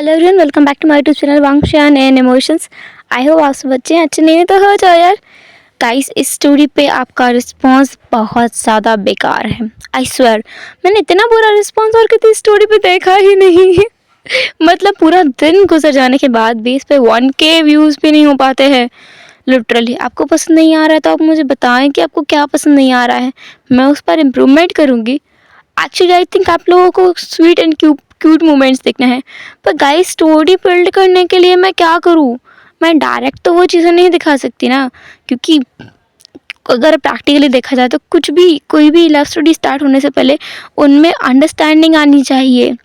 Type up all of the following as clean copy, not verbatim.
Hello everyone, welcome back to my YouTube channel वांगशान and emotions. I hope आप सब बच्चे अच्छे नहीं तो हो जाओ यार। गाइस, इस स्टोरी पे आपका रिस्पांस बहुत ज़्यादा बेकार है। आई स्वेयर, मैंने इतना बुरा रिस्पांस और किसी स्टोरी पे देखा ही नहीं है। मतलब पूरा दिन गुजर जाने के बाद भी इस पे 1K व्यूज़ भी नहीं हो पाते हैं। लिटरली आपको पसंद नहीं आ रहा है तो आप मुझे बताएं कि आपको क्या पसंद नहीं आ रहा है, मैं उस पर इम्प्रूवमेंट करूँगी। एक्चुअली आई थिंक आप लोगों को स्वीट एंड क्यूट मोमेंट्स देखना है, पर गाइस स्टोरी बिल्ड करने के लिए मैं क्या करूँ? मैं डायरेक्ट तो वो चीज़ें नहीं दिखा सकती ना, क्योंकि अगर प्रैक्टिकली देखा जाए तो कुछ भी कोई भी लव स्टोरी स्टार्ट होने से पहले उनमें अंडरस्टैंडिंग आनी चाहिए।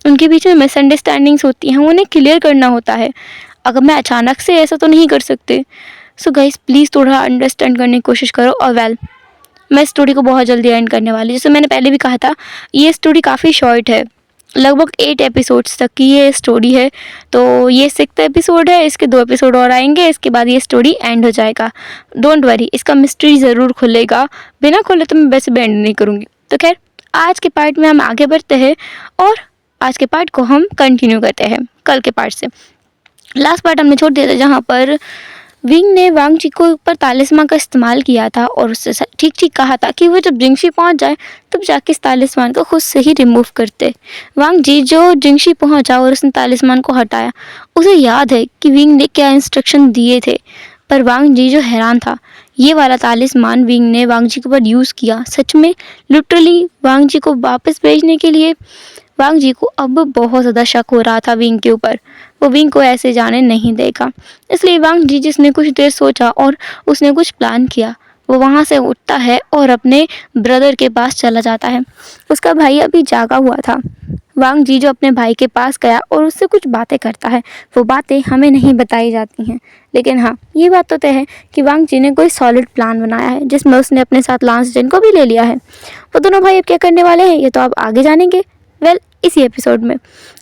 उनके बीच में मिसअंडरस्टैंडिंग्स होती हैं, उन्हें क्लियर करना होता है। अगर मैं अचानक से ऐसा तो नहीं कर सकते। सो गाइस प्लीज़ थोड़ा अंडरस्टैंड करने की कोशिश करो। और वेल, मैं स्टोरी को बहुत जल्दी एंड करने वाली, जैसे मैंने पहले भी कहा था, ये स्टोरी काफ़ी शॉर्ट है। लगभग 8 एपिसोड्स तक की ये स्टोरी है। तो ये 6th एपिसोड है, इसके 2 एपिसोड और आएंगे, इसके बाद ये स्टोरी एंड हो जाएगा। डोंट वरी, इसका मिस्ट्री ज़रूर खुलेगा। बिना खोले तो मैं वैसे भी एंड नहीं करूँगी। तो खैर, आज के पार्ट में हम आगे बढ़ते हैं और आज के पार्ट को हम कंटिन्यू करते हैं कल के पार्ट से। लास्ट पार्ट हमने छोड़ दिया था जहाँ पर विंग ने वांग जी को ऊपर तालिस्मान का इस्तेमाल किया था और उससे ठीक ठीक कहा था कि वो जब जिंगशी पहुंच जाए तब जाके इस तालिस्मान को खुद से ही रिमूव करते। वांग जी जो जिंगशी पहुंचा और उसने तालिस्मान को हटाया, उसे याद है कि विंग ने क्या इंस्ट्रक्शन दिए थे, पर वांग जी जो हैरान था, ये वाला तालिस्मान विंग ने वांग जी के ऊपर यूज़ किया। सच में लिटरली वांग जी को वापस भेजने के लिए। वांग जी को अब बहुत ज़्यादा शक हो रहा था विंग के ऊपर। वो विंग को ऐसे जाने नहीं देगा, इसलिए वांग जी जिसने कुछ देर सोचा और उसने कुछ प्लान किया, वो वहाँ से उठता है और अपने ब्रदर के पास चला जाता है। उसका भाई अभी जागा हुआ था। वांग जी जो अपने भाई के पास गया और उससे कुछ बातें करता है। वो बातें हमें नहीं बताई जाती हैं, लेकिन हाँ ये बात तो तय है कि वांग जी ने कोई सॉलिड प्लान बनाया है जिसमें उसने अपने साथ लांस जिन को भी ले लिया है। वो दोनों भाई अब क्या करने वाले हैं ये तो आप आगे जानेंगे, वेल इसी एपिसोड में।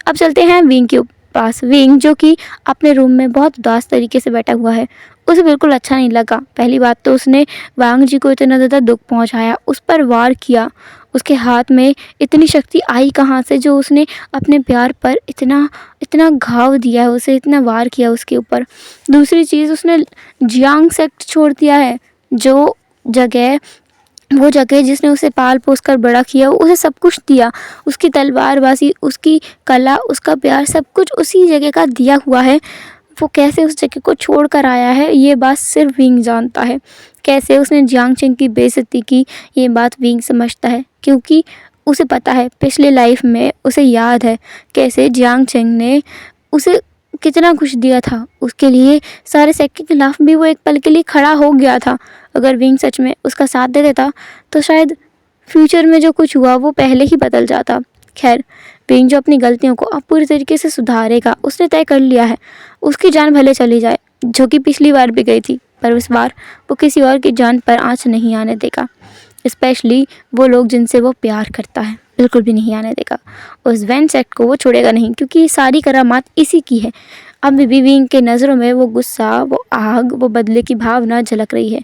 अब चलते हैं विंग के पास। विंग जो कि अपने रूम में बहुत उदास तरीके से बैठा हुआ है, उसे बिल्कुल अच्छा नहीं लगा। पहली बात तो उसने वांग जी को इतना ज़्यादा दुख पहुंचाया, उस पर वार किया। उसके हाथ में इतनी शक्ति आई कहाँ से जो उसने अपने प्यार पर इतना इतना घाव दिया है, उसे इतना वार किया उसके ऊपर। दूसरी चीज़, उसने जियांग सेक्ट छोड़ दिया है, वो जगह जिसने उसे पाल पोस कर बड़ा किया, उसे सब कुछ दिया। उसकी तलवारबाजी, उसकी कला, उसका प्यार, सब कुछ उसी जगह का दिया हुआ है। वो कैसे उस जगह को छोड़ कर आया है ये बात सिर्फ विंग जानता है। कैसे उसने जियांग चेंग की बेइज्जती की ये बात विंग समझता है, क्योंकि उसे पता है पिछले लाइफ में, उसे याद है कैसे जियांग चेंग ने उसे कितना कुछ दिया था। उसके लिए सारे सेक्ट के खिलाफ भी वो एक पल के लिए खड़ा हो गया था। अगर विंग सच में उसका साथ दे देता तो शायद फ्यूचर में जो कुछ हुआ वो पहले ही बदल जाता। खैर, विंग जो अपनी गलतियों को अब पूरी तरीके से सुधारेगा, उसने तय कर लिया है। उसकी जान भले चली जाए, जो कि पिछली बार भी गई थी, पर इस बार वो किसी और की जान पर आँच नहीं आने देगा। स्पेशली वो लोग जिनसे वो प्यार करता है, बिल्कुल भी नहीं आने देगा। उस वैन सेक्ट को वो छोड़ेगा नहीं, क्योंकि ये सारी करामात इसी की है। अब भी विंग के नज़रों में वो गुस्सा, वो आग, वो बदले की भावना झलक रही है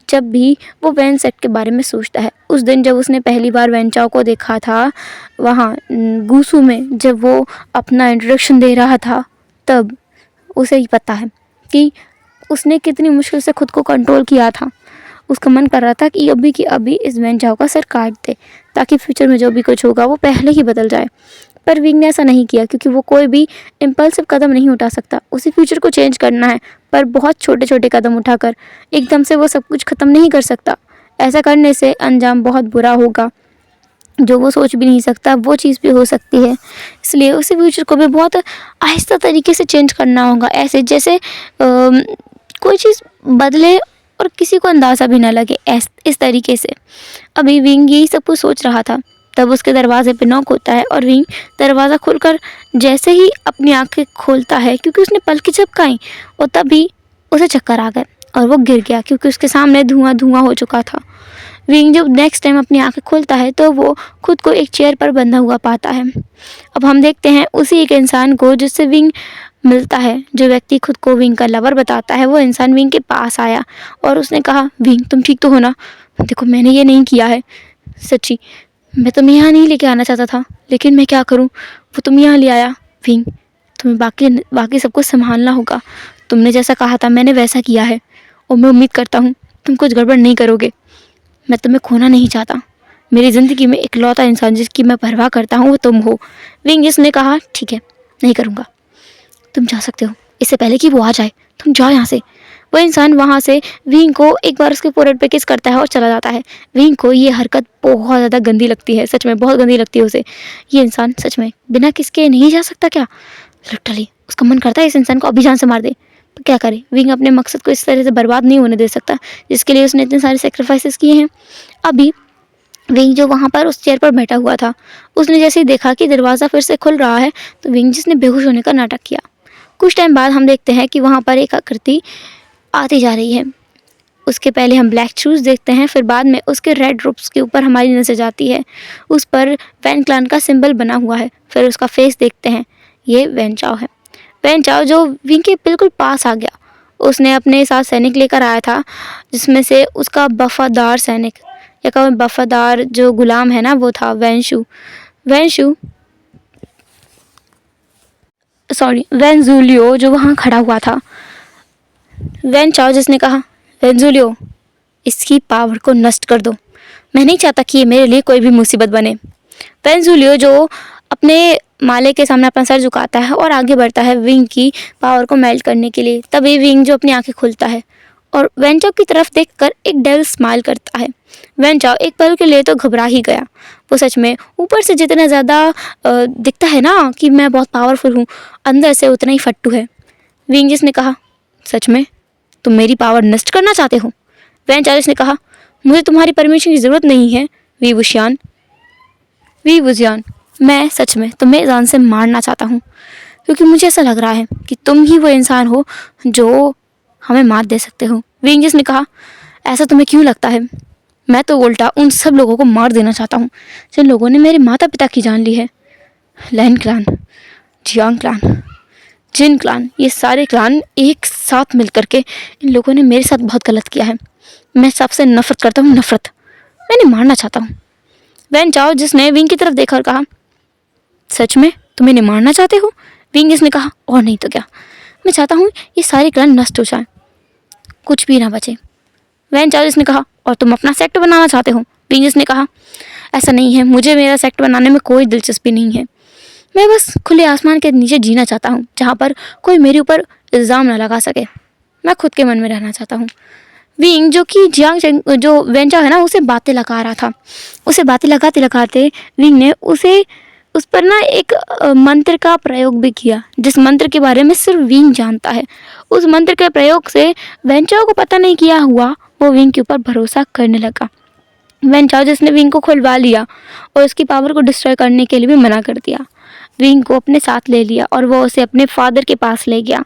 जब भी वो वैन सेक्ट के बारे में सोचता है। उस दिन जब उसने पहली बार वैन चाओ को देखा था वहाँ गूसू में, जब वो अपना इंट्रोडक्शन दे रहा था, तब उसे ही पता है कि उसने कितनी मुश्किल से खुद को कंट्रोल किया था। उसका मन कर रहा था कि अभी की अभी इस वैन चाओ का सर काट दे, ताकि फ्यूचर में जो भी कुछ होगा वो पहले ही बदल जाए। पर विंग ने ऐसा नहीं किया, क्योंकि वो कोई भी इम्पल्सिव कदम नहीं उठा सकता। उसे फ्यूचर को चेंज करना है, पर बहुत छोटे छोटे कदम उठाकर। एकदम से वो सब कुछ ख़त्म नहीं कर सकता। ऐसा करने से अंजाम बहुत बुरा होगा। जो वो सोच भी नहीं सकता वो चीज़ भी हो सकती है। इसलिए उसे फ्यूचर को भी बहुत आहिस्ता तरीके से चेंज करना होगा, ऐसे जैसे कोई चीज़ बदले और किसी को अंदाज़ा भी ना लगे, इस तरीके से। अभी विंग यही सब कुछ सोच रहा था, तब उसके दरवाजे पे नॉक होता है और विंग दरवाज़ा खोलकर जैसे ही अपनी आंखें खोलता है, क्योंकि उसने पलकें झपकाई, और तभी उसे चक्कर आ गए और वो गिर गया, क्योंकि उसके सामने धुआं धुआं हो चुका था। विंग जब नेक्स्ट टाइम अपनी आंखें खोलता है तो वो खुद को एक चेयर पर बंधा हुआ पाता है। अब हम देखते हैं उसी एक इंसान को जिससे विंग मिलता है। जो व्यक्ति खुद को विंग का लवर बताता है, वो इंसान विंग के पास आया और उसने कहा, विंग तुम ठीक तो हो ना? देखो मैंने ये नहीं किया है, सच्ची मैं तुम्हें यहाँ नहीं लेके आना चाहता था, लेकिन मैं क्या करूँ, वो तुम यहाँ ले आया। विंग तुम्हें बाकी सबको संभालना होगा। तुमने जैसा कहा था मैंने वैसा किया है और मैं उम्मीद करता हूँ तुम कुछ गड़बड़ नहीं करोगे। मैं तुम्हें खोना नहीं चाहता। मेरी ज़िंदगी में इकलौता इंसान जिसकी मैं परवाह करता हूँ वो तुम हो। विंगस ने कहा, ठीक है, नहीं करूँगा। तुम जा सकते हो। इससे पहले कि वो आ जाए तुम जाओ यहाँ से। वो इंसान वहाँ से विंग को एक बार उसके फोrehead पे किस करता है और चला जाता है। विंग को ये हरकत बहुत ज़्यादा गंदी लगती है, सच में बहुत गंदी लगती है उसे। ये इंसान सच में बिना किसके नहीं जा सकता क्या? लिटरली उसका मन करता है इस इंसान को अभी जान से मार दे, तो क्या करे? विंग अपने मकसद को इस तरह से बर्बाद नहीं होने दे सकता जिसके लिए उसने इतने सारे सेक्रीफाइसेस किए हैं। अभी विंग जो वहाँ पर उस चेयर पर बैठा हुआ था, उसने जैसे ही देखा कि दरवाज़ा फिर से खुल रहा है तो विंग जिसने बेहोश होने का नाटक किया। कुछ टाइम बाद हम देखते हैं कि वहाँ पर एक आकृति आती जा रही है। उसके पहले हम ब्लैक शूज़ देखते हैं, फिर बाद में उसके रेड रूप्स के ऊपर हमारी नज़र जाती है। उस पर वैन क्लान का सिंबल बना हुआ है। फिर उसका फेस देखते हैं, ये वैन चाओ है। वैन चाओ जो विंग के बिल्कुल पास आ गया। उसने अपने साथ सैनिक लेकर आया था जिसमें से उसका वफादार सैनिक या का वफादार जो गुलाम है ना वो था वेंजुलियो जो वहाँ खड़ा हुआ था। वैन चाओ जिसने कहा, वेंजुलियो इसकी पावर को नष्ट कर दो। मैं नहीं चाहता कि ये मेरे लिए कोई भी मुसीबत बने। वेंजुलियो जो अपने माले के सामने अपना सर झुकाता है और आगे बढ़ता है विंग की पावर को मेल्ट करने के लिए। तभी विंग जो अपनी आंखें खुलता है और वैन चाओ की तरफ देखकर एक डेविल स्माइल करता है। वैन चाओ एक पल के लिए तो घबरा ही गया। वो सच में ऊपर से जितना ज़्यादा दिखता है ना कि मैं बहुत पावरफुल हूँ, अंदर से उतना ही फट्टू है। विंग जिसने कहा, सच में तुम मेरी पावर नष्ट करना चाहते हो? वैन चाओ ने कहा, मुझे तुम्हारी परमिशन की ज़रूरत नहीं है वी वुजियान। मैं सच में तुम्हें जान से मारना चाहता हूँ क्योंकि मुझे ऐसा लग रहा है कि तुम ही वो इंसान हो जो हमें मार दे सकते हो। विंगस ने कहा, ऐसा तुम्हें क्यों लगता है? मैं तो उल्टा उन सब लोगों को मार देना चाहता हूँ जिन लोगों ने मेरे माता पिता की जान ली है। लैन क्लान, जियांग क्लान, जिन क्लान, ये सारे क्लान एक साथ मिल करके इन लोगों ने मेरे साथ बहुत गलत किया है। मैं सबसे नफरत करता हूँ, नफरत। मैं इन्हें मारना चाहता हूँ। वैन चाओ जिसने विंग की तरफ देखा और कहा, सच में तुम इन्हें मारना चाहते हो? विंग जिसने कहा, और नहीं तो क्या, मैं चाहता हूँ ये सारे क्लान नष्ट हो जाएं, कुछ भी ना बचे। वैन चाओ जिसने कहा, और तुम अपना सेक्ट बनाना चाहते हो? विंग जिसने कहा, ऐसा नहीं है, मुझे मेरा सेक्ट बनाने में कोई दिलचस्पी नहीं है। मैं बस खुले आसमान के नीचे जीना चाहता हूँ जहाँ पर कोई मेरे ऊपर इल्ज़ाम ना लगा सके। मैं खुद के मन में रहना चाहता हूँ। विंग जो कि जो वैन चाओ है ना उसे बातें लगा रहा था। उसे बातें लगाते लगाते विंग ने उस पर ना एक मंत्र का प्रयोग भी किया जिस मंत्र के बारे में सिर्फ विंग जानता है। उस मंत्र के प्रयोग से वैन चाओ को पता नहीं किया हुआ वो विंग के ऊपर भरोसा करने लगा। वैन चाओ जिसने विंग को खुलवा लिया और उसकी पावर को डिस्ट्रॉय करने के लिए भी मना कर दिया। विंग को अपने साथ ले लिया और वो उसे अपने फादर के पास ले गया।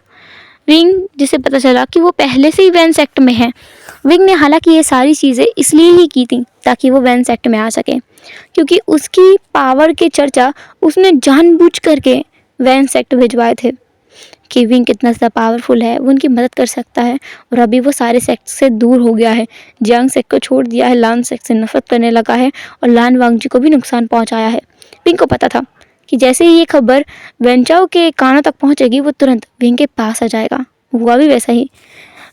विंग जिसे पता चला कि वो पहले से ही वैन सेक्ट में है। विंग ने हालांकि ये सारी चीज़ें इसलिए ही की थी ताकि वो वैन सेक्ट में आ सके, क्योंकि उसकी पावर के चर्चा उसने जानबूझ करके वैन सेक्ट भिजवाए थे कि विंग कितना ज़्यादा पावरफुल है, वो उनकी मदद कर सकता है। और अभी वो सारे सेक्ट से दूर हो गया है, जियांग सेक्ट को छोड़ दिया है, लान सेक्ट से नफरत करने लगा है और लान वांगजी को भी नुकसान पहुंचाया है। विंग को पता था कि जैसे ही ये खबर वैन चाओ के कानों तक पहुंचेगी वो तुरंत विंग के पास आ जाएगा। हुआ भी वैसा ही।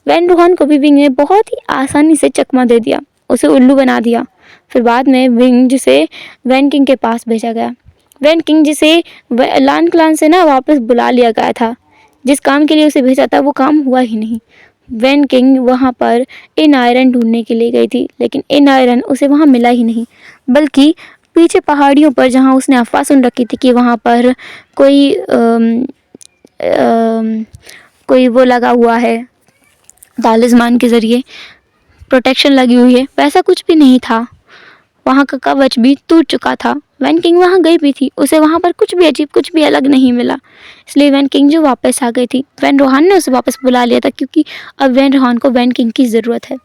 वैन रूहान को भी विंग ने बहुत ही आसानी से चकमा दे दिया, उसे उल्लू बना दिया। फिर बाद में विंग जिसे वैन किंग के पास भेजा गया। वैन किंग जिसे लान क्लान से ना वापस बुला लिया गया था, जिस काम के लिए उसे भेजा था वो काम हुआ ही नहीं। वैन किंग वहाँ पर इन आयरन ढूंढने के लिए गई थी, लेकिन इन आयरन उसे वहाँ मिला ही नहीं, बल्कि पीछे पहाड़ियों पर जहाँ उसने अफवाह सुन रखी थी कि वहाँ पर कोई वो लगा हुआ है, तालिस्मान के ज़रिए प्रोटेक्शन लगी हुई है, वैसा कुछ भी नहीं था। वहाँ का कवच भी टूट चुका था। वैन किंग वहाँ गई भी थी, उसे वहाँ पर कुछ भी अजीब, कुछ भी अलग नहीं मिला। इसलिए वैन किंग जो वापस आ गई थी, वैन रोहान ने उसे वापस बुला लिया था, क्योंकि अब वैन रोहान को वैन किंग की ज़रूरत है।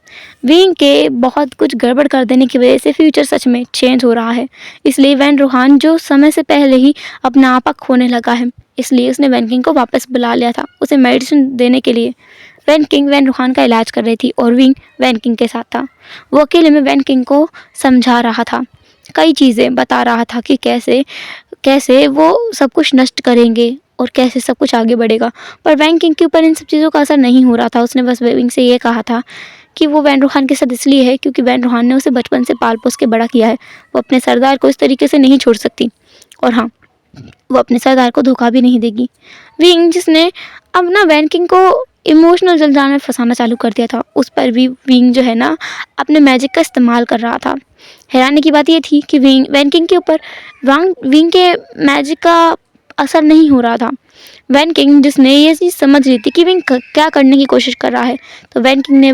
विंग के बहुत कुछ गड़बड़ कर देने की वजह से फ्यूचर सच में चेंज हो रहा है। इसलिए वैन रोहान जो समय से पहले ही अपना आपा खोने लगा है, इसलिए उसने वैन किंग को वापस बुला लिया था उसे मेडिसिन देने के लिए। वैन किंग वैन रोहान का इलाज कर रही थी और विंग वैन किंग के साथ था। वो अकेले में वैन किंग को समझा रहा था, कई चीज़ें बता रहा था कि कैसे कैसे वो सब कुछ नष्ट करेंगे और कैसे सब कुछ आगे बढ़ेगा। पर वैंग किंग के ऊपर इन सब चीज़ों का असर नहीं हो रहा था। उसने बस विंग से ये कहा था कि वो वैन रोहान के साथ इसलिए है क्योंकि वैन रोहान ने उसे बचपन से पाल पोस के बड़ा किया है। वो अपने सरदार को इस तरीके से नहीं छोड़ सकती, और हाँ, वो अपने सरदार को धोखा भी नहीं देगी। विंग जिसने अब ना वैन किंग को इमोशनल जलजाल में फंसाना चालू कर दिया था, उस पर भी विंग जो है ना अपने मैजिक का इस्तेमाल कर रहा था। हैरानी की बात ये थी कि वैन किंग के ऊपर विंग के मैजिक का असर नहीं हो रहा था। वैन किंग जिसने ये चीज़ समझ रही थी कि विंग क्या करने की कोशिश कर रहा है, तो वैन किंग ने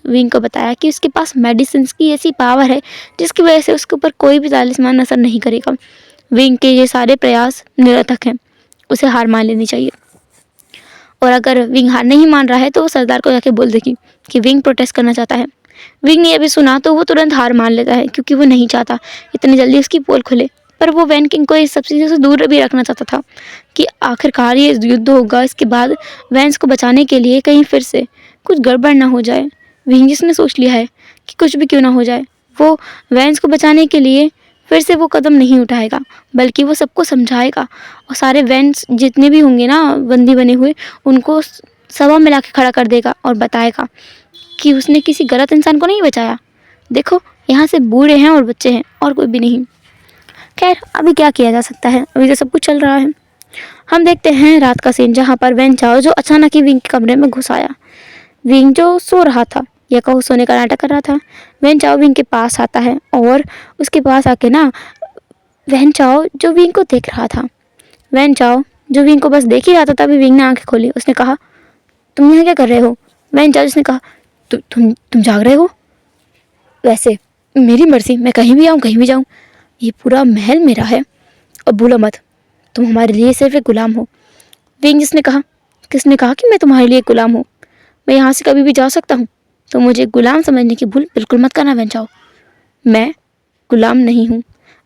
विंग को बताया कि उसके पास मेडिसिन की ऐसी पावर है जिसकी वजह से उसके ऊपर कोई भी तालिस्मान असर नहीं करेगा। विंग के ये सारे प्रयास निरर्थक हैं, उसे हार मान लेनी चाहिए। और अगर विंग हार नहीं मान रहा है तो वो सरदार को जाके बोल देगी कि विंग प्रोटेस्ट करना चाहता है। विंग ने अभी सुना तो वो तुरंत हार मान लेता है क्योंकि वो नहीं चाहता इतनी जल्दी उसकी पोल खुले। पर वो वैन किंग को इस सब चीज़ों से दूर भी रखना चाहता था कि आखिरकार ये युद्ध होगा, इसके बाद वैंस को बचाने के लिए कहीं फिर से कुछ गड़बड़ ना हो जाए। विंग जिसने सोच लिया है कि कुछ भी क्यों ना हो जाए, वो वैंस को बचाने के लिए फिर से वो कदम नहीं उठाएगा, बल्कि वो सबको समझाएगा और सारे वैंस जितने भी होंगे ना बंदी बने हुए, उनको सभा में लाके खड़ा कर देगा और बताएगा कि उसने किसी गलत इंसान को नहीं बचाया। देखो, यहाँ से बूढ़े हैं और बच्चे हैं और कोई भी नहीं। खैर, अभी क्या किया जा सकता है, अभी तो सब कुछ चल रहा है। हम देखते हैं रात का सीन, जहाँ पर वैन चाओ जो अचानक ही विंग के कमरे में घुस आया। विंग जो सो रहा था या कहो सोने का नाटक कर रहा था, वैन चाओ विंग के पास आता है और उसके पास आके ना वैन चाओ जो विंग को देख रहा था, वैन चाओ जो विंग को बस देख ही रहा था, तभी विंग ने आंखें खोली। उसने कहा, तुम यहाँ क्या कर रहे हो? वैन चाओ जिसने कहा, तुम जाग रहे हो? वैसे मेरी मर्जी, मैं कहीं भी आऊँ कहीं भी जाऊँ, ये पूरा महल मेरा है और भूलो मत, तुम हमारे लिए सिर्फ एक गुलाम हो। विंग जिसने कहा, किसने कहा कि मैं तुम्हारे लिए गुलाम हूँ? मैं यहाँ से कभी भी जा सकता हूँ, तो मुझे गुलाम समझने की भूल बिल्कुल मत करना वैन चाओ। मैं गुलाम नहीं हूँ।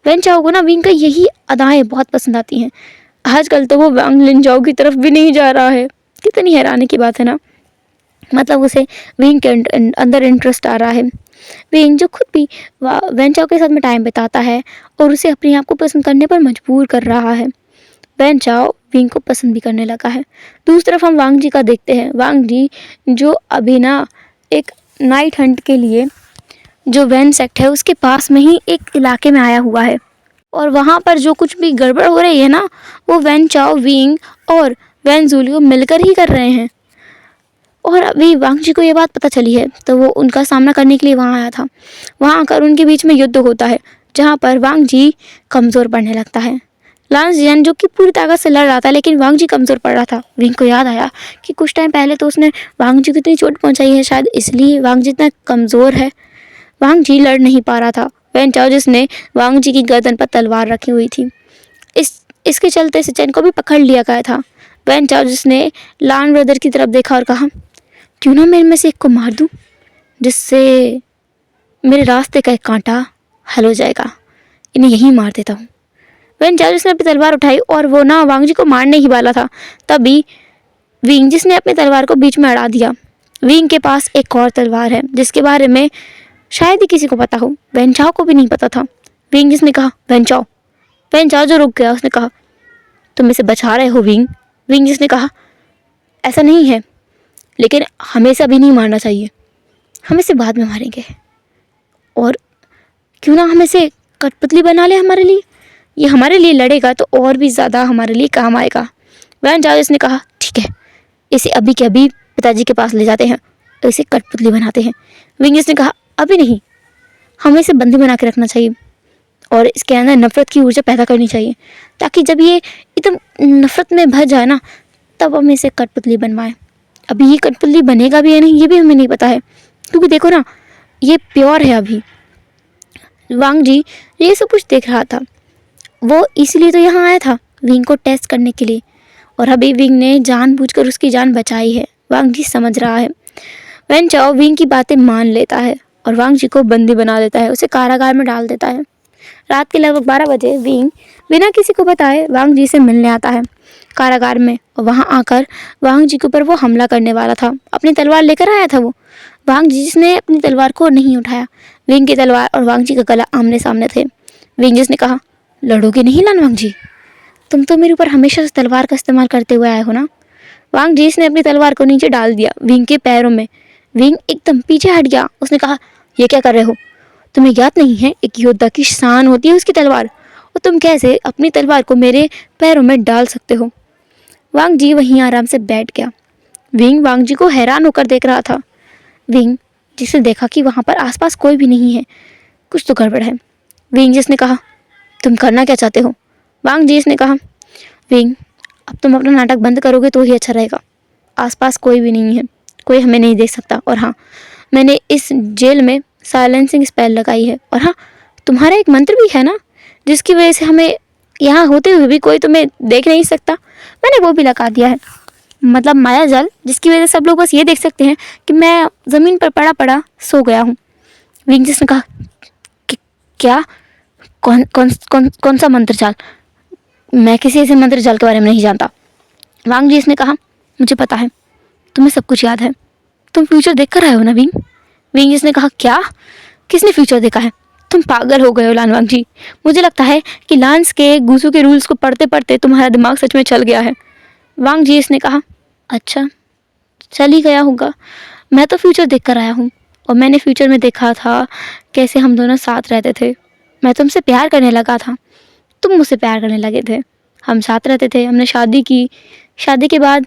वैन चाओ को ना विंग का यही अदाएँ बहुत पसंद आती हैं। आजकल तो वो वांग लिनचाओ की तरफ भी नहीं जा रहा है। कितनी हैरानी की बात है ना, मतलब उसे विंग के अंदर इंटरेस्ट आ रहा है। विंग जो खुद भी वैन चाओ के साथ में टाइम बिताता है और उसे अपने आप को पसंद करने पर मजबूर कर रहा है। वैन चाओ विंग को पसंद भी करने लगा है। दूसरी तरफ हम वांग जी का देखते हैं। वांग जी जो अभी ना एक नाइट हंट के लिए जो वैन सेक्ट है उसके पास में ही एक इलाके में आया हुआ है, और वहाँ पर जो कुछ भी गड़बड़ हो रही है ना, वो वैन चाओ, विंग और वैन जूलियो मिलकर ही कर रहे हैं। और अभी वांग जी को ये बात पता चली है तो वो उनका सामना करने के लिए वहाँ आया था। वहाँ आकर उनके बीच में युद्ध होता है, जहाँ पर वांग जी कमज़ोर पड़ने लगता है। लांस जियन जो कि पूरी ताकत से लड़ रहा था, लेकिन वांग जी कमज़ोर पड़ रहा था। विंग को याद आया कि कुछ टाइम पहले तो उसने वांग जी को इतनी चोट पहुँचाई है, शायद इसलिए वांग जी इतना कमज़ोर है। वांग जी लड़ नहीं पा रहा था। वैन चाओ जिसने वांग जी की गर्दन पर तलवार रखी हुई थी, इसके चलते सिचेन को भी पकड़ लिया गया था। वैन चाओ जिसने लान ब्रदर की तरफ देखा और कहा, क्यों ना मैं इनमें से एक को मार दूं, जिससे मेरे रास्ते का एक कांटा हल हो जाएगा। इन्हें यहीं मार देता हूँ। वैन चाओ जिसने अपनी तलवार उठाई और वो ना वांग जी को मारने ही वाला था, तभी विंग जिसने अपनी तलवार को बीच में अड़ा दिया। विंग के पास एक और तलवार है जिसके बारे में शायद ही किसी को पता हो, वैन चाओ को भी नहीं पता था। विंग जिसने कहा, वैन चाओ जो रुक गया, उसने कहा, तुम इसे बचा रहे हो विंग? विंग जिसने कहा, ऐसा नहीं है, लेकिन हमें इसे अभी नहीं मारना चाहिए, हम इसे बाद में मारेंगे। और क्यों ना हम इसे कठपुतली बना ले हमारे लिए, ये हमारे लिए लड़ेगा तो और भी ज़्यादा हमारे लिए काम आएगा। वैन चाओ जिसने कहा, ठीक है, इसे अभी के अभी पिताजी के पास ले जाते हैं और इसे कठपुतली बनाते हैं। विंग जिसने कहा, अभी नहीं, हमें इसे बंदी बना के रखना चाहिए और इसके अंदर नफरत की ऊर्जा पैदा करनी चाहिए, ताकि जब ये एकदम नफरत में भर जाए ना, तब हम इसे कठपुतली बनवाएं। अभी ये कठपुतली बनेगा भी या नहीं ये भी हमें नहीं पता है, क्योंकि देखो ना, ये प्योर है अभी। वांग जी ये सब कुछ देख रहा था, वो इसलिए तो यहाँ आया था विंग को टेस्ट करने के लिए, और अभी विंग ने जानबूझकर उसकी जान बचाई है। वांग जी समझ रहा है। वैन चाओ विंग की बातें मान लेता है और वांग जी को बंदी बना देता है, उसे कारागार में डाल देता है। रात के लगभग 12 बजे विंग बिना किसी को बताए वांग जी से मिलने आता है कारागार में, और वहाँ आकर वांग जी के ऊपर वो हमला करने वाला था। अपनी तलवार लेकर आया था वो। वांग जी जिसने अपनी तलवार को नहीं उठाया। विंग की तलवार और वांग जी का गला आमने सामने थे। विंग जिसने कहा, लड़ोगे नहीं लान वांग जी? तुम तो मेरे ऊपर हमेशा से तलवार का इस्तेमाल करते हुए आए हो ना। वांग जीस ने अपनी तलवार को नीचे डाल दिया विंग के पैरों में। विंग एकदम पीछे हट गया। उसने कहा, ये क्या कर रहे हो? तुम्हें याद नहीं है एक योद्धा की शान होती है उसकी तलवार, और तुम कैसे अपनी तलवार को मेरे पैरों में डाल सकते हो? वांग जी वहीं आराम से बैठ गया। विंग वांग जी को हैरान होकर देख रहा था। विंग जिसने देखा कि वहाँ पर आसपास कोई भी नहीं है, कुछ तो गड़बड़ है। विंग जिसने कहा, तुम करना क्या चाहते हो? वांग जी ने कहा, विंग अब तुम अपना नाटक बंद करोगे तो ही अच्छा रहेगा। आसपास कोई भी नहीं है, कोई हमें नहीं देख सकता। और हाँ, मैंने इस जेल में साइलेंसिंग स्पेल लगाई है। और हाँ, तुम्हारा एक मंत्र भी है ना, जिसकी वजह से हमें यहाँ होते हुए भी कोई तुम्हें देख नहीं सकता, मैंने वो भी लगा दिया है। मतलब माया जाल, जिसकी वजह से सब लोग बस ये देख सकते हैं कि मैं ज़मीन पर पड़ा पड़ा सो गया हूँ। विंग जिसने कहा, क्या? कौन कौन कौन कौन सा मंत्र जाल? मैं किसी ऐसे मंत्र जाल के बारे में नहीं जानता। वांग जी ने कहा, मुझे पता है, तुम्हें सब कुछ याद है। तुम फ्यूचर देख कर आए हो ना विंग? विंग जिसने कहा, क्या? किसने फ्यूचर देखा है? तुम पागल हो गए हो लान वांग जी। मुझे लगता है कि लांस के गूसू के रूल्स को पढ़ते पढ़ते तुम्हारा दिमाग सच में चल गया है। वांग जी ने कहा, अच्छा, चल ही गया होगा। मैं तो फ्यूचर देख कर आया हूँ, और मैंने फ्यूचर में देखा था कैसे हम दोनों साथ रहते थे। मैं तुमसे प्यार करने लगा था, तुम मुझसे प्यार करने लगे थे, हम साथ रहते थे, हमने शादी की। शादी के बाद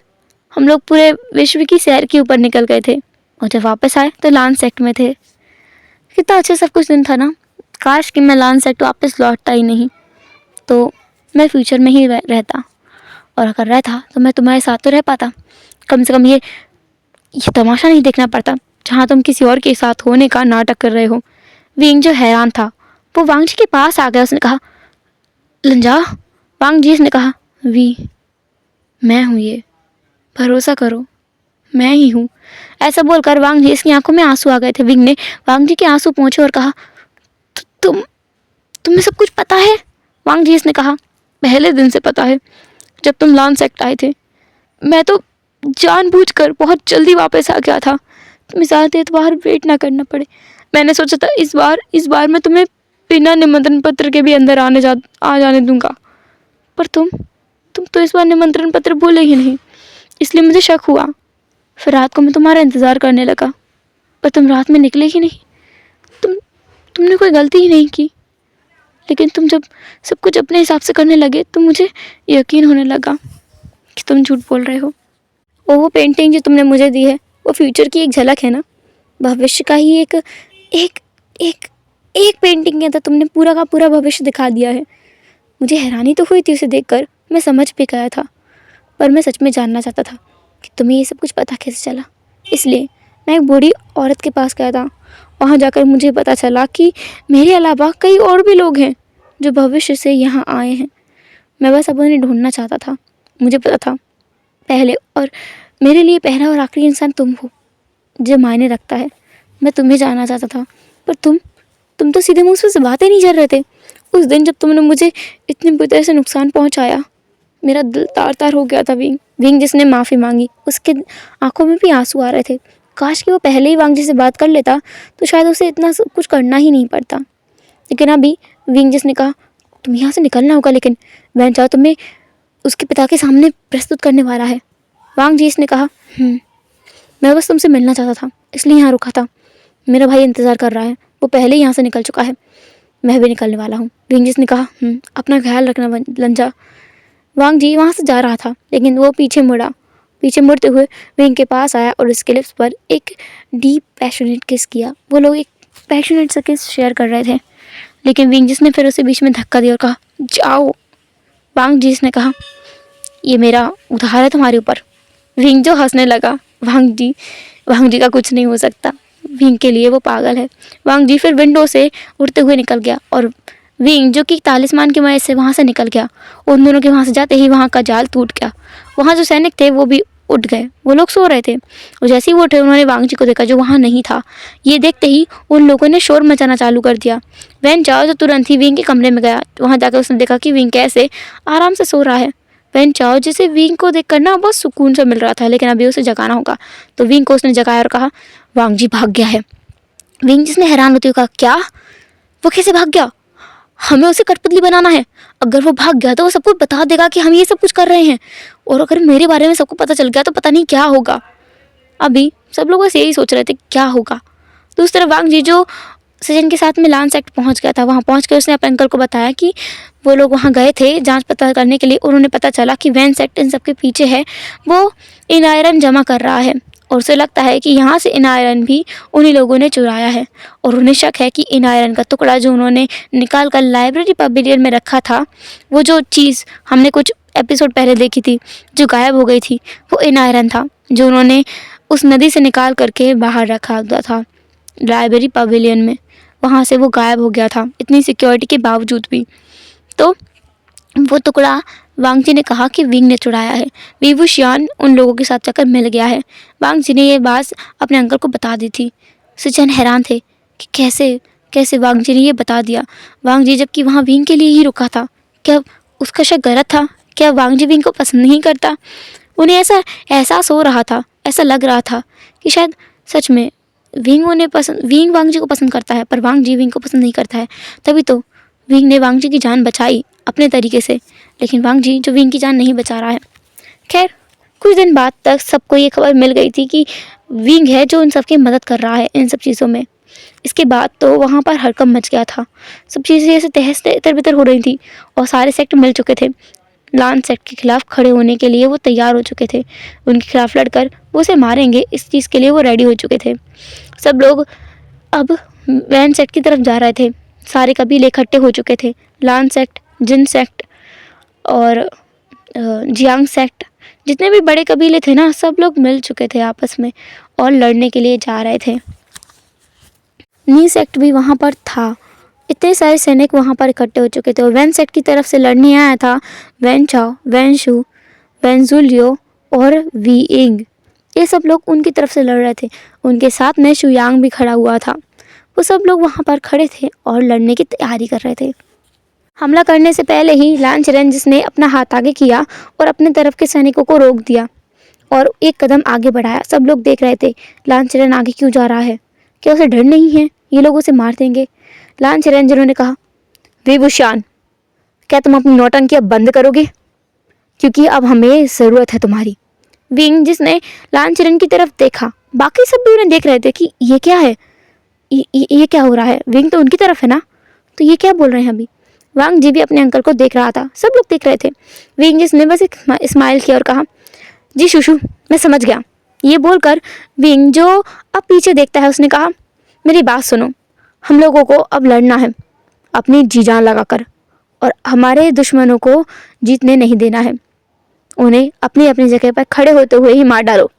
हम लोग पूरे विश्व की सैर के ऊपर निकल गए थे, और जब वापस आए तो लांस सेक्ट में थे। कितना अच्छा सब कुछ दिन था ना। काश कि मैं लांस सेक्ट वापस लौटता ही नहीं, तो मैं फ्यूचर में ही रहता, और अगर रहता तो मैं तुम्हारे साथ तो रह पाता। कम से कम ये तमाशा नहीं देखना पड़ता जहाँ तुम किसी और के साथ होने का नाटक कर रहे हो। विंग जो हैरान था वो वांग जी के पास आ गया। उसने कहा, लंजा। वांग जी ने कहा, वी, मैं हूँ ये, भरोसा करो, मैं ही हूँ। ऐसा बोलकर वांग जी की आंखों में आंसू आ गए थे। विंग ने वांग जी के आंसू पोंछे और कहा, तुम्हें सब कुछ पता है? वांग जी ने कहा, पहले दिन से पता है, जब तुम लान सेक्ट आए थे। मैं तो जानबूझकर बहुत जल्दी वापस आ गया था, तुम्हें ज़्यादा देर बाहर वेट ना करना पड़े। मैंने सोचा था इस बार मैं तुम्हें बिना निमंत्रण पत्र के भी अंदर आ जाने दूंगा, पर तुम तो इस बार निमंत्रण पत्र भूले ही नहीं, इसलिए मुझे शक हुआ। फिर रात को मैं तुम्हारा इंतज़ार करने लगा, पर तुम रात में निकले ही नहीं। तुमने कोई गलती ही नहीं की, लेकिन तुम जब सब कुछ अपने हिसाब से करने लगे तो मुझे यकीन होने लगा कि तुम झूठ बोल रहे हो। और वो पेंटिंग जो तुमने मुझे दी है, वो फ्यूचर की एक झलक है ना, भविष्य का ही एक एक एक एक पेंटिंग के अंदर तुमने पूरा का पूरा भविष्य दिखा दिया है। मुझे हैरानी तो हुई थी उसे देखकर, मैं समझ भी गया था, पर मैं सच में जानना चाहता था कि तुम्हें ये सब कुछ पता कैसे चला। इसलिए मैं एक बूढ़ी औरत के पास गया था। वहाँ जाकर मुझे पता चला कि मेरे अलावा कई और भी लोग हैं जो भविष्य से यहाँ आए हैं। मैं बस अब उन्हें ढूंढना चाहता था। मुझे पता था पहले और मेरे लिए पहला और आखिरी इंसान तुम हो जो मायने रखता है। मैं तुम्हें जानना चाहता था, पर तुम तो सीधे मुँह से बातें नहीं कर रहे थे। उस दिन जब तुमने मुझे इतनी बुरी तरह से नुकसान पहुँचाया, मेरा दिल तार तार हो गया था। विंग जिसने माफ़ी मांगी, उसके आंखों में भी आंसू आ रहे थे। काश कि वो पहले ही वांग जी से बात कर लेता तो शायद उसे इतना सब कुछ करना ही नहीं पड़ता। लेकिन अभी विंग जिसने कहा, तुम यहाँ से निकलना होगा, लेकिन वैन चाओ तुम्हें उसके पिता के सामने प्रस्तुत करने वाला है। वांग जी ने कहा, मैं बस तुमसे मिलना चाहता था, इसलिए यहाँ रुका था। मेरा भाई इंतज़ार कर रहा है, वो पहले ही यहाँ से निकल चुका है, मैं भी निकलने वाला हूँ। विंग जिस ने कहा, अपना ख्याल रखना लंजा। वांग जी वहाँ से जा रहा था, लेकिन वो पीछे मुड़ा। पीछे मुड़ते हुए विंग के पास आया और उसके लिप्स पर एक डीप पैशनेट किस किया। वो लोग एक पैशनेट सा किस शेयर कर रहे थे, लेकिन विंग जिस ने फिर उसे बीच में धक्का दिया और कहा, जाओ। वांग जी ने कहा, ये मेरा उधार है तुम्हारे ऊपर। विंग जो हंसने लगा। वांग जी का कुछ नहीं हो सकता, विंग के लिए वो पागल है। वांग जी फिर विंडो से उड़ते हुए निकल गया और विंग जो कि तालिस्मान की मदद से वहाँ से निकल गया। उन दोनों के वहाँ से जाते ही वहाँ का जाल टूट गया। वहाँ जो सैनिक थे वो भी उठ गए, वो लोग सो रहे थे। और जैसे ही वो उठे उन्होंने वांग जी को देखा जो वहाँ नहीं था। ये देखते ही उन लोगों ने शोर मचाना चालू कर दिया। वैन चाओ जो तुरंत ही विंग के कमरे में गया, वहाँ जाकर उसने देखा कि विंग कैसे आराम से सो रहा है। वैन चाओ जिसे विंग को देखकर ना बहुत सुकून सा मिल रहा था, लेकिन अभी उसे जगाना होगा। तो विंग को उसने जगाया और कहा, वांग जी भाग गया है। विंग जिसने हैरान होते हुए कहा, क्या? वो कैसे भाग गया? हमें उसे कठपुतली बनाना है, अगर वो भाग गया तो वो सबको बता देगा कि हम ये सब कुछ कर रहे हैं, और अगर मेरे बारे में सबको पता चल गया तो पता नहीं क्या होगा। अभी सब लोग बस यही सोच रहे थे क्या होगा। दूसरी तरफ वांग जी जो सचिन के साथ में लान सेक्ट पहुंच गया था, वहाँ पहुंच कर उसने अपने अंकल को बताया कि वो लोग वहाँ गए थे जांच पता करने के लिए। उन्होंने पता चला कि वैन सेक्ट इन सब के पीछे है, वो इन आयरन जमा कर रहा है, और उसे लगता है कि यहाँ से इन आयरन भी उन्हीं लोगों ने चुराया है। और उन्हें शक है कि इन आयरन का टुकड़ा जो उन्होंने निकाल कर लाइब्रेरी पवेलियन में रखा था, वो जो चीज़ हमने कुछ एपिसोड पहले देखी थी जो गायब हो गई थी, वो इन आयरन था जो उन्होंने उस नदी से निकाल करके बाहर रखा हुआ था लाइब्रेरी पवेलियन में। वहाँ से वो गायब हो गया था इतनी सिक्योरिटी के बावजूद भी। तो वो टुकड़ा वांग जी ने कहा कि विंग ने चुराया है। वी वुशियान उन लोगों के साथ जाकर मिल गया है। वांग जी ने ये बात अपने अंकल को बता दी थी। सचिन हैरान थे कि कैसे वांग जी ने ये बता दिया। वांग जी जबकि वहाँ विंग के लिए ही रुका था, क्या उसका शक गलत था? क्या वांग जी विंग को पसंद नहीं करता? उन्हें ऐसा एहसास हो रहा था, ऐसा लग रहा था कि शायद सच में विंग वांग जी को पसंद करता है, पर वांग जी विंग को पसंद नहीं करता है। तभी तो विंग ने वांग जी की जान बचाई अपने तरीके से, लेकिन वांग जी जो विंग की जान नहीं बचा रहा है। खैर, कुछ दिन बाद तक सबको ये खबर मिल गई थी कि विंग है जो उन सबकी मदद कर रहा है इन सब चीज़ों में। इसके बाद तो वहाँ पर हड़कंप मच गया था। सब चीज़ें ऐसे तहस तितर बितर हो रही थी और सारे सेक्ट मिल चुके थे। लान सेक्ट के खिलाफ खड़े होने के लिए वो तैयार हो चुके थे। उनके खिलाफ लड़कर वो उसे मारेंगे, इस चीज़ के लिए वो रेडी हो चुके थे। सब लोग अब वैन सेक्ट की तरफ जा रहे थे। सारे कबीले इकट्ठे हो चुके थे। लान सेक्ट, जिन सेक्ट और जियांग सेक्ट, जितने भी बड़े कबीले थे ना, सब लोग मिल चुके थे आपस में और लड़ने के लिए जा रहे थे। नी सेक्ट भी वहाँ पर था। इतने सारे सैनिक वहाँ पर इकट्ठे हो चुके थे और वैन सेक्ट की तरफ से लड़ने आया था वैन चाओ, वैन शू, वैन जुलियो और वी इंग। ये सब लोग उनकी तरफ से लड़ रहे थे। उनके साथ में शुयांग भी खड़ा हुआ था। वो सब लोग वहाँ पर खड़े थे और लड़ने की तैयारी कर रहे थे। हमला करने से पहले ही लान चरण जिसने अपना हाथ आगे किया और अपने तरफ के सैनिकों को रोक दिया और एक कदम आगे बढ़ाया। सब लोग देख रहे थे लान चरण आगे क्यों जा रहा है, क्या उसे डर नहीं है, ये लोग उसे मार देंगे। लान चरण जिन्होंने कहा, वी वुशियान, क्या तुम अपनी नौटंकी अब बंद करोगे, क्योंकि अब हमें ज़रूरत है तुम्हारी। विंग जिसने लान चरण की तरफ देखा, बाकी सब भी उन्हें देख रहे थे कि ये क्या है, ये क्या हो रहा है। विंग तो उनकी तरफ है ना, तो ये क्या बोल रहे हैं अभी। वांग जी भी अपने अंकल को देख रहा था, सब लोग देख रहे थे। विंग जिसने बस एक स्माइल किया और कहा, जी शुशु, मैं समझ गया। ये बोलकर विंग जो अब पीछे देखता है उसने कहा, मेरी बात सुनो, हम लोगों को अब लड़ना है अपनी जी जान लगाकर और हमारे दुश्मनों को जीतने नहीं देना है। उन्हें अपनी अपनी जगह पर खड़े होते हुए ही मार डालो।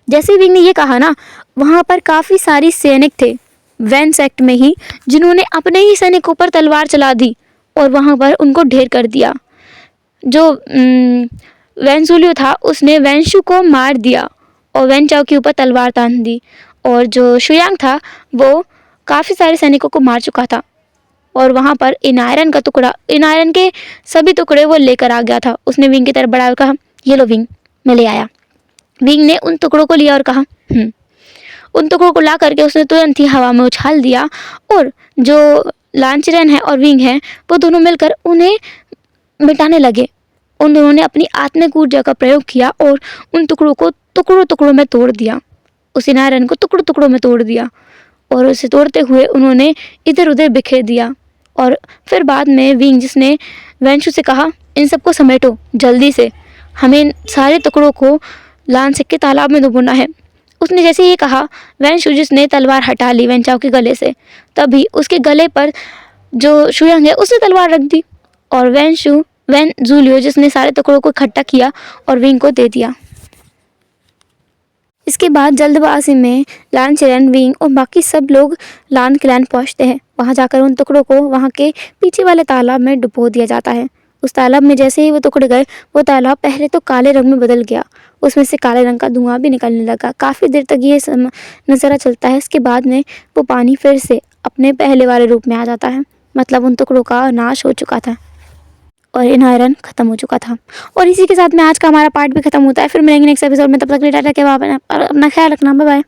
जैसे विंग ने ये कहा ना, वहाँ पर काफ़ी सारी सैनिक थे वैन सेक्ट में ही, जिन्होंने अपने ही सैनिकों पर तलवार चला दी और वहाँ पर उनको ढेर कर दिया। जो वैनजुलियो था उसने वैनशु को मार दिया और वैन चाओ के ऊपर तलवार तान दी, और जो शुयांग था वो काफ़ी सारे सैनिकों को मार चुका था। और वहाँ पर इन आयरन के सभी टुकड़े वो लेकर आ गया था। उसने विंग की तरफ बढ़ाया और कहा, ये लो विंग, मैं ले आया। विंग ने उन टुकड़ों को लिया और कहा, उन टुकड़ों को ला करके उसने तुरंत ही हवा में उछाल दिया और जो लांचरन है और विंग है वो दोनों मिलकर उन्हें मिटाने लगे। उन दोनों ने अपनी आत्मिक ऊर्जा का प्रयोग किया और उन टुकड़ों को टुकड़ों में तोड़ दिया। उस नायरन को टुकड़ों में तोड़ दिया और उसे तोड़ते हुए उन्होंने इधर उधर बिखेर दिया। और फिर बाद में विंग जिसने वैनशु से कहा, इन सबको समेटो जल्दी से, हमें सारे टुकड़ों को लानसेक के तालाब में डुबोना है। उसने जैसे ये कहा, वैनशु जिसने तलवार हटा ली वैनचाओ के गले से, तभी उसके गले पर जो शुयांग है उसने तलवार रख दी और वैन जूलियो जिसने सारे टुकड़ों को इकट्ठा किया और विंग को दे दिया। इसके बाद जल्दबाजी में लान चरण, विंग और बाकी सब लोग लान क्लैन पहुंचते हैं। वहां जाकर उन टुकड़ों को वहां के पीछे वाले तालाब में डुबो दिया जाता है। उस तालाब में जैसे ही वो टुकड़े गए, वो तालाब पहले तो काले रंग में बदल गया, उसमें से काले रंग का धुआं भी निकलने लगा। काफ़ी देर तक ये नज़ारा चलता है। इसके बाद में वो पानी फिर से अपने पहले वाले रूप में आ जाता है, मतलब उन टुकड़ों का नाश हो चुका था और इन आयरन खत्म हो चुका था। और इसी के साथ में आज का हमारा पार्ट भी खत्म होता है। फिर मिलेंगे नेक्स्ट एपिसोड में, तब तक के लिए टाटा, के बाद अपना ख्याल रखना, बाय बाय।